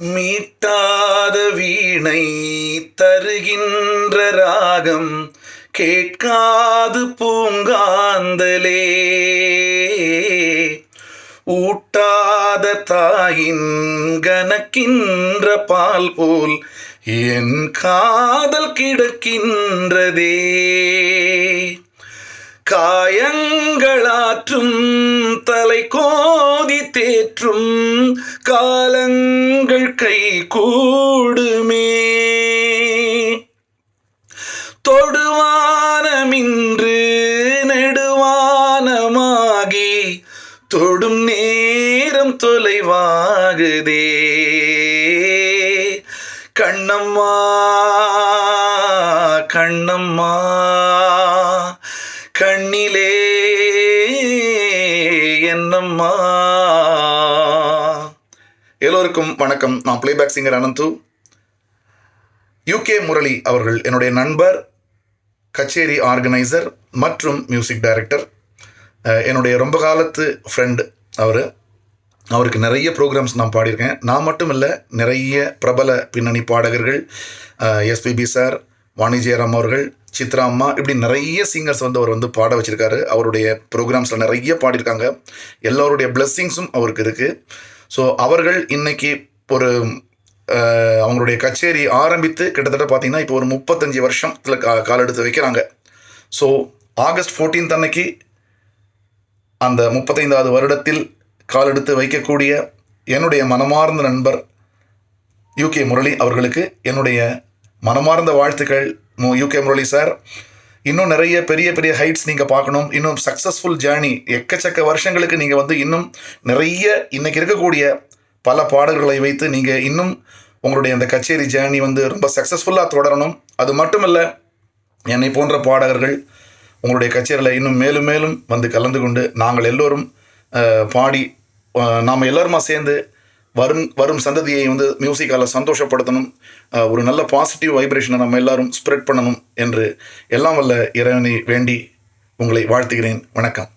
மீட்டாத வீணை தருகின்ற ராகம் கேட்காது பூங்காந்தலே. ஊட்டாத தாயின் கனக்கின்ற பால் போல் என் காதல் கிடக்கின்றதே. காயங்களாற்றும் தலை கோதி தேற்றும் காலங்கள் கை கூடுமே. தொடுவானமின்று நெடுவானமாகி தொடும் நேரம் தொலைவாகுதே. கண்ணம்மா கண்ணம்மா கண்ணிலே என்னம்மா. எல்லோருக்கும் வணக்கம். நான் பிளேபேக் சிங்கர் அனந்து. யூகே முரளி அவர்கள் என்னுடைய நண்பர், கச்சேரி ஆர்கனைசர் மற்றும் மியூசிக் டைரக்டர். என்னுடைய ரொம்ப காலத்து ஃப்ரெண்டு அவருக்கு நிறைய ப்ரோக்ராம்ஸ் நான் பாடியிருக்கேன். நான் மட்டும் இல்லை, நிறைய பிரபல பின்னணி பாடகர்கள், எஸ்பிபி சார், வாணி ஜெயராம் அவர்கள், சித்ரா அம்மா, இப்படி நிறைய சிங்கர்ஸ் அவர் பாட வச்சுருக்காரு. அவருடைய ப்ரோக்ராம்ஸில் நிறைய பாடியிருக்காங்க. எல்லோருடைய பிளெஸ்ஸிங்ஸும் அவருக்கு இருக்குது. ஸோ அவர்கள் இன்றைக்கி ஒரு அவங்களுடைய கச்சேரி ஆரம்பித்து கிட்டத்தட்ட பார்த்திங்கன்னா இப்போ ஒரு 35 வருஷத்தில் கால் எடுத்து வைக்கிறாங்க. ஸோ ஆகஸ்ட் 14 அன்னைக்கு அந்த 35வது வருடத்தில் கால் எடுத்து வைக்கக்கூடிய என்னுடைய மனமார்ந்த நண்பர் யூகே முரளி அவர்களுக்கு என்னுடைய மனமார்ந்த வாழ்த்துக்கள். யூகே முரளி சார், இன்னும் நிறைய பெரிய பெரிய ஹைட்ஸ் நீங்கள் பார்க்கணும். இன்னும் சக்ஸஸ்ஃபுல் ஜேர்னி, எக்கச்சக்க வருஷங்களுக்கு நீங்கள் இன்னும் நிறைய இன்றைக்கி இருக்கக்கூடிய பல பாடல்களை வைத்து நீங்கள் இன்னும் உங்களுடைய அந்த கச்சேரி ஜேர்னி ரொம்ப சக்ஸஸ்ஃபுல்லாக தொடரணும். அது மட்டும் இல்லை, என்னை போன்ற பாடகர்கள் உங்களுடைய கச்சேரியில் இன்னும் மேலும் மேலும் கலந்து கொண்டு நாங்கள் எல்லோரும் பாடி நாம் எல்லோருமா சேர்ந்து வரும் சந்ததியை மியூசிக்கால் சந்தோஷப்படுத்தணும். ஒரு நல்ல பாசிட்டிவ் வைப்ரேஷனை நம்ம எல்லாரும் ஸ்ப்ரெட் பண்ணணும் என்று எல்லாம் வல்ல இறைவனை வேண்டி உங்களை வாழ்த்துகிறேன். வணக்கம்.